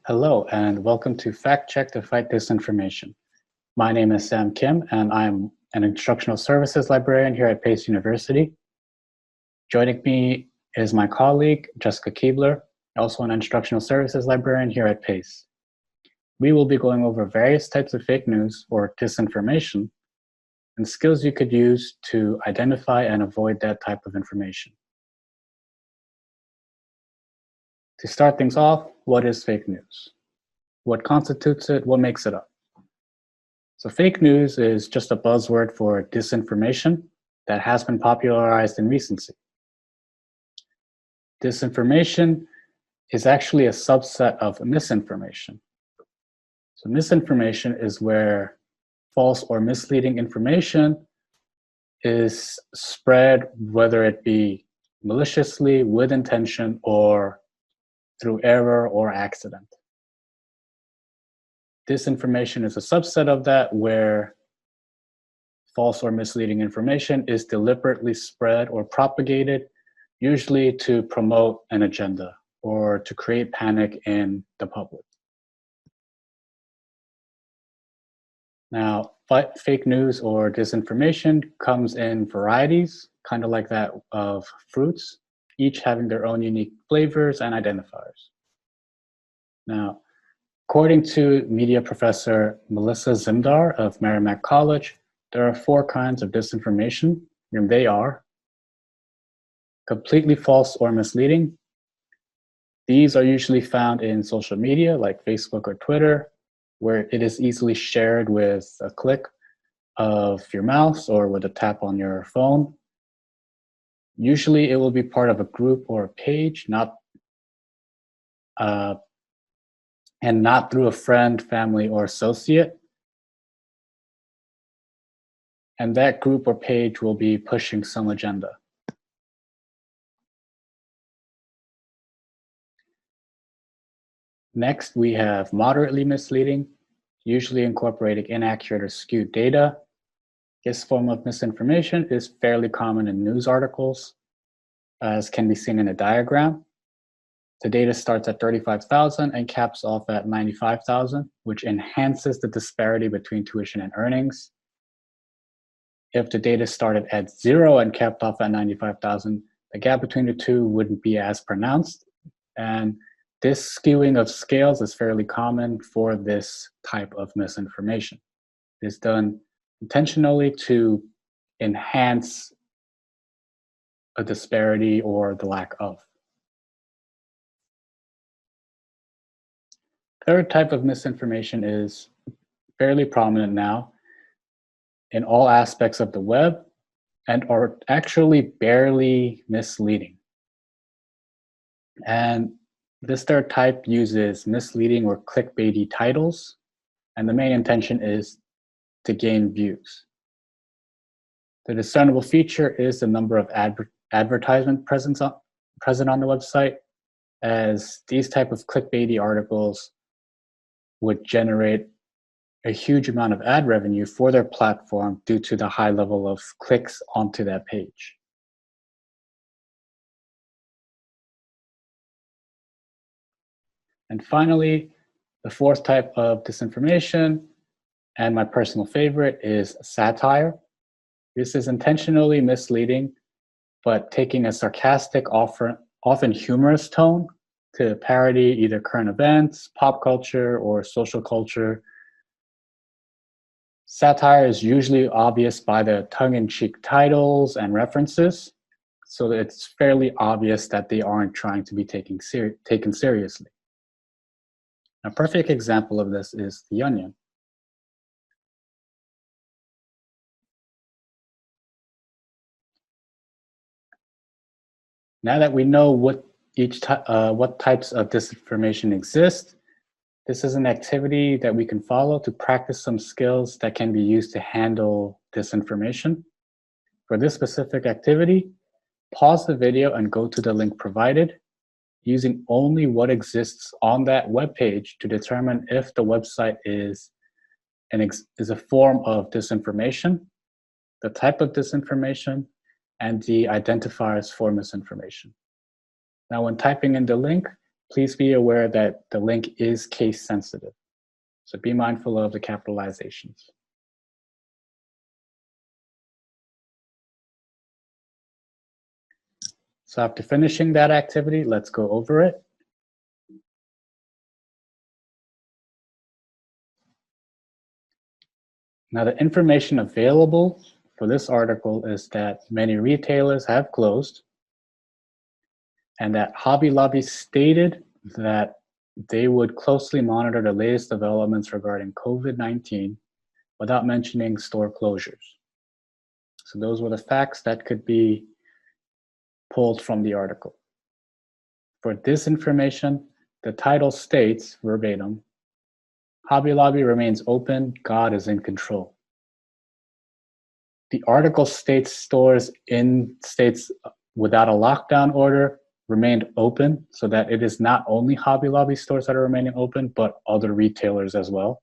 Hello, and welcome to Fact Check to Fight Disinformation. My name is Sam Kim, and I'm an instructional services librarian here at Pace University. Joining me is my colleague, Jessica Keebler, also an instructional services librarian here at Pace. We will be going over various types of fake news or disinformation and skills you could use to identify and avoid that type of information. To start things off, what is fake news? What constitutes it? What makes it up? So fake news is just a buzzword for disinformation that has been popularized in recency. Disinformation is actually a subset of misinformation. So misinformation is where false or misleading information is spread, whether it be maliciously, with intention, or through error or accident. Disinformation is a subset of that, where false or misleading information is deliberately spread or propagated, usually to promote an agenda or to create panic in the public. Now, fake news or disinformation comes in varieties, kind of like that of fruits, each having their own unique flavors and identifiers. Now, according to media professor Melissa Zimdar of Merrimack College, there are 4 kinds of disinformation, and they are completely false or misleading. These are usually found in social media like Facebook or Twitter, where it is easily shared with a click of your mouse or with a tap on your phone. Usually it will be part of a group or a page, and not through a friend, family, or associate. And that group or page will be pushing some agenda. Next, we have moderately misleading, usually incorporating inaccurate or skewed data. This form of misinformation is fairly common in news articles, as can be seen in a diagram. The data starts at 35,000 and caps off at 95,000, which enhances the disparity between tuition and earnings. If the data started at 0 and capped off at 95,000, the gap between the two wouldn't be as pronounced. And this skewing of scales is fairly common for this type of misinformation. It's done intentionally to enhance a disparity or the lack of. Third type of misinformation is fairly prominent now in all aspects of the web and are actually barely misleading. And this third type uses misleading or clickbaity titles, and the main intention is to gain views. The discernible feature is the number of advertisement present on the website, as these type of clickbaity articles would generate a huge amount of ad revenue for their platform due to the high level of clicks onto that page. And finally, the fourth type of disinformation, and my personal favorite, is satire. This is intentionally misleading, but taking a sarcastic, often humorous tone to parody either current events, pop culture, or social culture. Satire is usually obvious by the tongue-in-cheek titles and references, so that it's fairly obvious that they aren't trying to be taken seriously. A perfect example of this is The Onion. Now that we know what types of disinformation exist, this is an activity that we can follow to practice some skills that can be used to handle disinformation. For this specific activity, pause the video and go to the link provided, using only what exists on that web page to determine if the website is a form of disinformation, the type of disinformation, and the identifiers for misinformation. Now, when typing in the link, Please be aware that the link is case sensitive, so be mindful of the capitalizations. So after finishing that activity, let's go over it. Now, the information available for this article is that many retailers have closed, and that Hobby Lobby stated that they would closely monitor the latest developments regarding COVID-19 without mentioning store closures. So those were the facts that could be pulled from the article. For disinformation, the title states verbatim, Hobby Lobby remains open, God is in control. The article states stores in states without a lockdown order remained open, so that it is not only Hobby Lobby stores that are remaining open, but other retailers as well.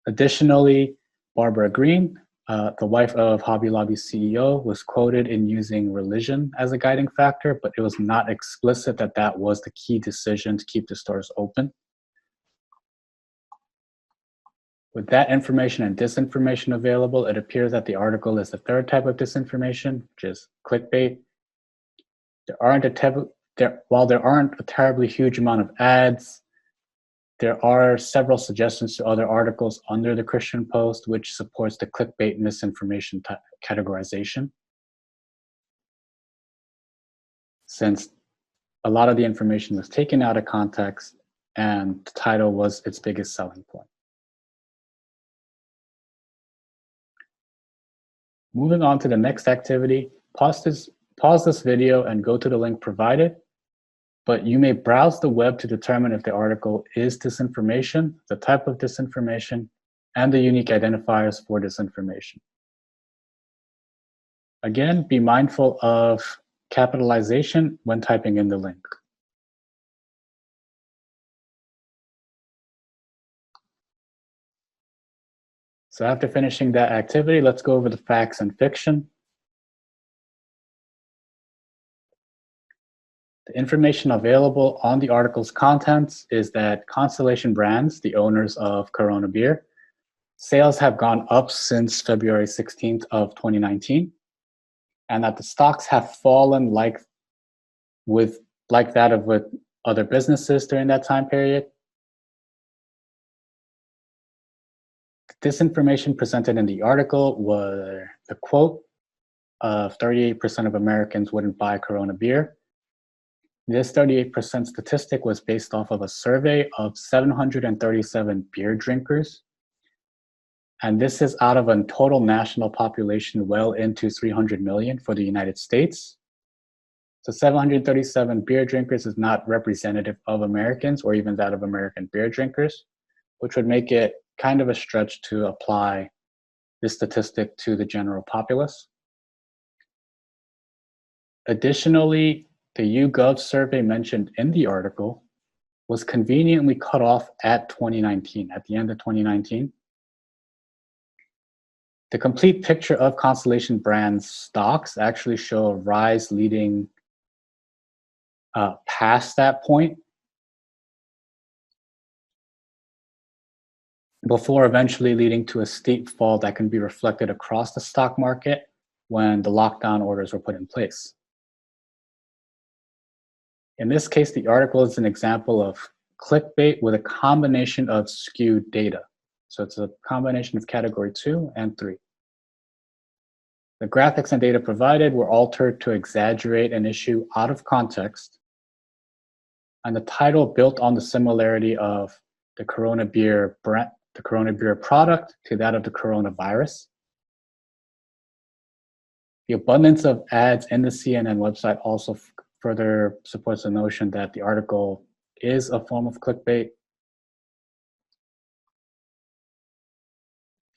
Additionally, Barbara Green, the wife of Hobby Lobby's CEO, was quoted in using religion as a guiding factor, but it was not explicit that that was the key decision to keep the stores open. With that information and disinformation available, it appears that the article is the third type of disinformation, which is clickbait. While there aren't a terribly huge amount of ads, there are several suggestions to other articles under the Christian Post, which supports the clickbait misinformation categorization. Since a lot of the information was taken out of context and the title was its biggest selling point. Moving on to the next activity, pause this video and go to the link provided, but you may browse the web to determine if the article is disinformation, the type of disinformation, and the unique identifiers for disinformation. Again, be mindful of capitalization when typing in the link. So after finishing that activity, let's go over the facts and fiction. The information available on the article's contents is that Constellation Brands, the owners of Corona Beer, sales have gone up since February 16th of 2019, and that the stocks have fallen like that of with other businesses during that time period. This information presented in the article were the quote of 38% of Americans wouldn't buy Corona beer. This 38% statistic was based off of a survey of 737 beer drinkers. And this is out of a total national population well into 300 million for the United States. So 737 beer drinkers is not representative of Americans or even that of American beer drinkers, which would make it kind of a stretch to apply this statistic to the general populace. Additionally, the YouGov survey mentioned in the article was conveniently cut off at 2019, at the end of 2019. The complete picture of Constellation Brands stocks actually show a rise leading past that point, before eventually leading to a steep fall that can be reflected across the stock market when the lockdown orders were put in place. In this case, the article is an example of clickbait with a combination of skewed data. So it's a combination of category 2 and 3. The graphics and data provided were altered to exaggerate an issue out of context, and the title built on the similarity of the Corona beer product to that of the coronavirus. The abundance of ads in the CNN website also further supports the notion that the article is a form of clickbait,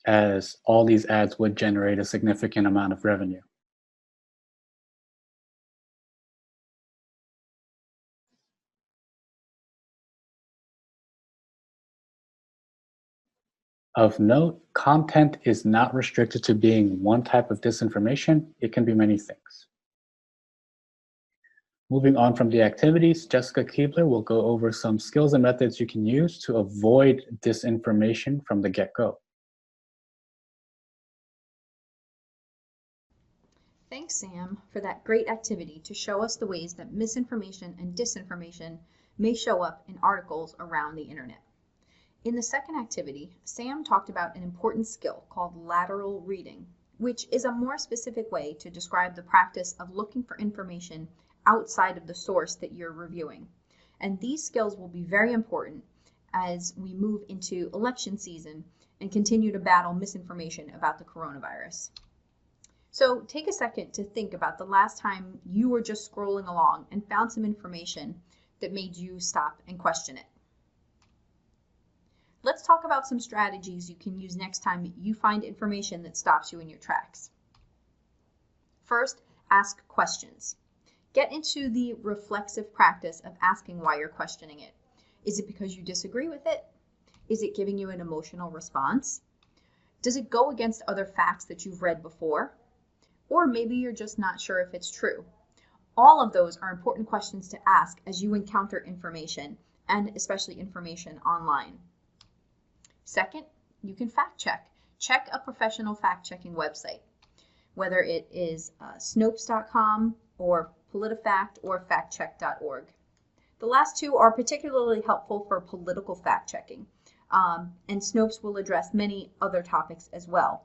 as all these ads would generate a significant amount of revenue. Of note, content is not restricted to being one type of disinformation. It can be many things. Moving on from the activities, Jessica Keebler will go over some skills and methods you can use to avoid disinformation from the get-go. Thanks, Sam, for that great activity to show us the ways that misinformation and disinformation may show up in articles around the internet. In the second activity, Sam talked about an important skill called lateral reading, which is a more specific way to describe the practice of looking for information outside of the source that you're reviewing. And these skills will be very important as we move into election season and continue to battle misinformation about the coronavirus. So take a second to think about the last time you were just scrolling along and found some information that made you stop and question it. Let's talk about some strategies you can use next time you find information that stops you in your tracks. First, ask questions. Get into the reflexive practice of asking why you're questioning it. Is it because you disagree with it? Is it giving you an emotional response? Does it go against other facts that you've read before? Or maybe you're just not sure if it's true. All of those are important questions to ask as you encounter information, and especially information online. Second, you can fact check. Check a professional fact-checking website, whether it is Snopes.com or PolitiFact or factcheck.org. The last two are particularly helpful for political fact-checking, and Snopes will address many other topics as well.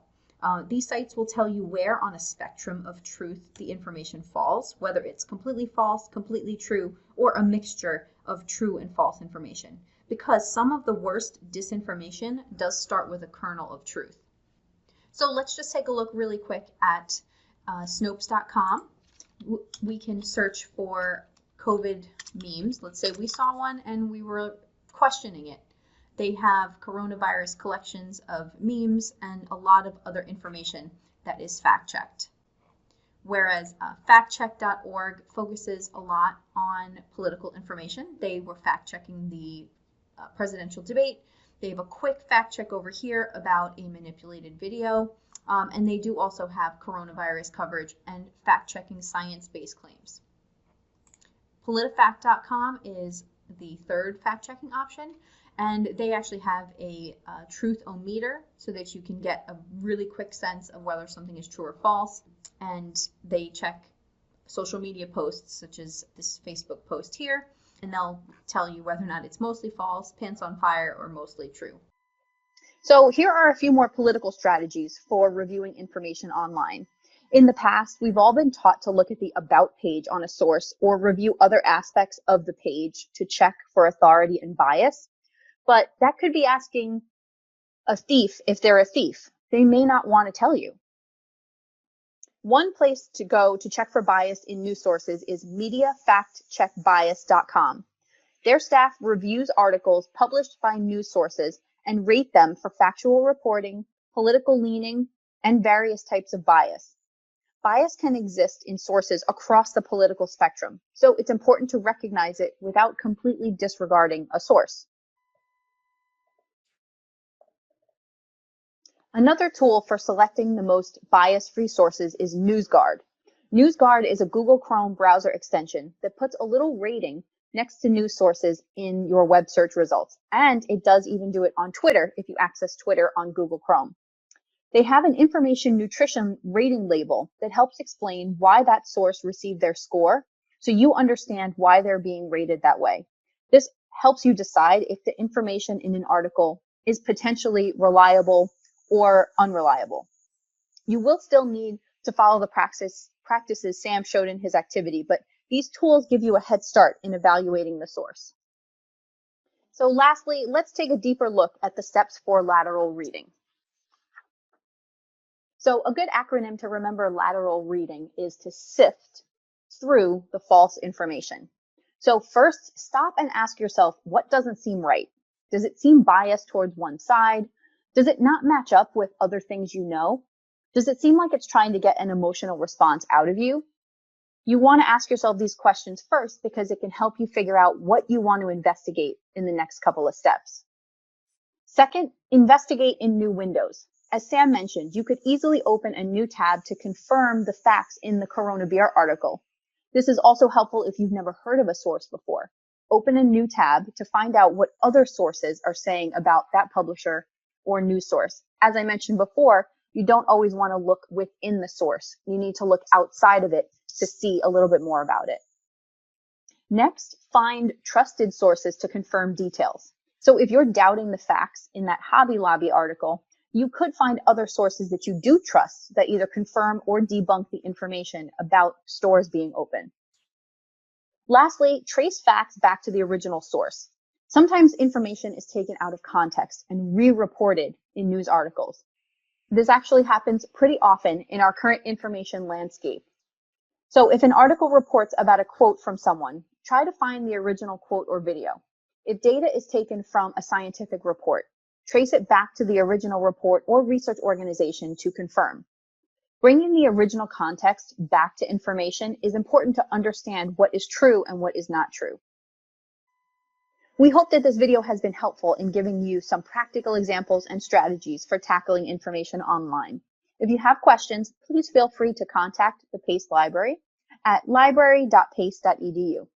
These sites will tell you where on a spectrum of truth the information falls, whether it's completely false, completely true, or a mixture of true and false information, because some of the worst disinformation does start with a kernel of truth. So let's just take a look really quick at Snopes.com. We can search for COVID memes. Let's say we saw one and we were questioning it. They have coronavirus collections of memes and a lot of other information that is fact-checked. Whereas factcheck.org focuses a lot on political information. They were fact-checking the presidential debate. They have a quick fact check over here about a manipulated video. And they do also have coronavirus coverage and fact-checking science-based claims. PolitiFact.com is the third fact-checking option. And they actually have a truth-o-meter so that you can get a really quick sense of whether something is true or false. And they check social media posts such as this Facebook post here, and they'll tell you whether or not it's mostly false, pants on fire, or mostly true. So here are a few more political strategies for reviewing information online. In the past, we've all been taught to look at the About page on a source or review other aspects of the page to check for authority and bias. But that could be asking a thief if they're a thief. They may not want to tell you. One place to go to check for bias in news sources is mediafactcheckbias.com. Their staff reviews articles published by news sources and rate them for factual reporting, political leaning, and various types of bias. Bias can exist in sources across the political spectrum, so it's important to recognize it without completely disregarding a source. Another tool for selecting the most bias-free sources is NewsGuard. NewsGuard is a Google Chrome browser extension that puts a little rating next to news sources in your web search results. And it does even do it on Twitter if you access Twitter on Google Chrome. They have an information nutrition rating label that helps explain why that source received their score, so you understand why they're being rated that way. This helps you decide if the information in an article is potentially reliable or unreliable. You will still need to follow the practices Sam showed in his activity, but these tools give you a head start in evaluating the source. So lastly, let's take a deeper look at the steps for lateral reading. So a good acronym to remember lateral reading is to sift through the false information. So first, stop and ask yourself, what doesn't seem right? Does it seem biased towards one side? Does it not match up with other things you know? Does it seem like it's trying to get an emotional response out of you? You want to ask yourself these questions first because it can help you figure out what you want to investigate in the next couple of steps. Second, investigate in new windows. As Sam mentioned, you could easily open a new tab to confirm the facts in the Corona Beer article. This is also helpful if you've never heard of a source before. Open a new tab to find out what other sources are saying about that publisher or news source. As I mentioned before, you don't always want to look within the source. You need to look outside of it to see a little bit more about it. Next, find trusted sources to confirm details. So if you're doubting the facts in that Hobby Lobby article, you could find other sources that you do trust that either confirm or debunk the information about stores being open. Lastly, trace facts back to the original source. Sometimes information is taken out of context and re-reported in news articles. This actually happens pretty often in our current information landscape. So if an article reports about a quote from someone, try to find the original quote or video. If data is taken from a scientific report, trace it back to the original report or research organization to confirm. Bringing the original context back to information is important to understand what is true and what is not true. We hope that this video has been helpful in giving you some practical examples and strategies for tackling information online. If you have questions, please feel free to contact the PACE Library at library.pace.edu.